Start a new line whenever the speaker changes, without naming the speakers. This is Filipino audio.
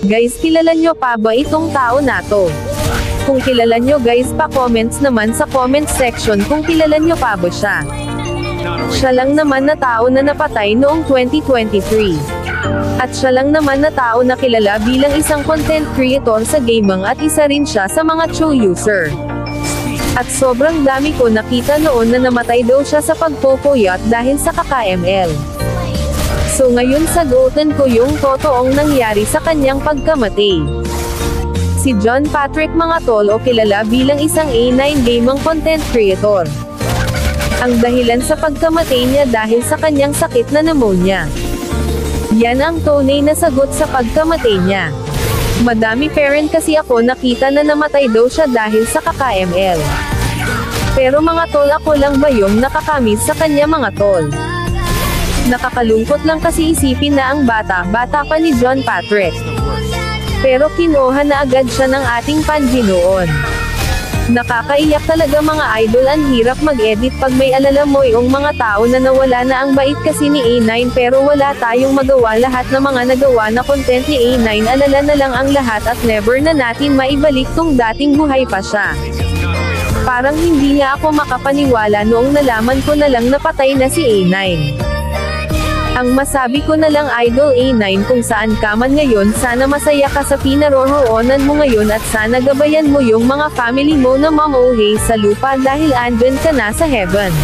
Guys, kilala nyo pa ba itong tao na to? Kung kilala nyo guys, pa-comments naman sa comment section kung kilala nyo pa ba siya. Siya lang naman na tao na napatay noong 2023. At siya lang naman na tao na kilala bilang isang content creator sa gaming at isa rin siya sa mga true user. At sobrang dami ko nakita noon na namatay daw siya sa pagpupuyat dahil sa kaka-ML. So ngayon sagutin ko yung totoong nangyari sa kanyang pagkamatay. Si John Patrick mga tol o kilala bilang isang A9 gaming content creator. Ang dahilan sa pagkamatay niya dahil sa kanyang sakit na pneumonia. Yan ang tunay na sagot sa pagkamatay niya. Madami parent kasi ako nakita na namatay daw siya dahil sa kaka-ML. Pero mga tol, ako lang ba yung nakakamiss sa kanya mga tol? Nakakalungkot lang kasi isipin na ang bata pa ni John Patrick. Pero kinuha na agad siya ng ating Panginoon. Nakakaiyak talaga mga idol, ang hirap mag-edit pag may alala mo yung mga tao na nawala na. Ang bait kasi ni A9 pero wala tayong magawa, lahat ng mga nagawa na content ni A9 alala na lang ang lahat at never na natin maibalik tong dating buhay pa siya. Parang hindi nga ako makapaniwala noong nalaman ko na lang napatay na si A9. Ang masabi ko na lang idol A9, kung saan ka man ngayon, sana masaya ka sa pinaroroonan mo ngayon at sana gabayan mo yung mga family mo na mamuhay sa lupa dahil andun ka na sa heaven.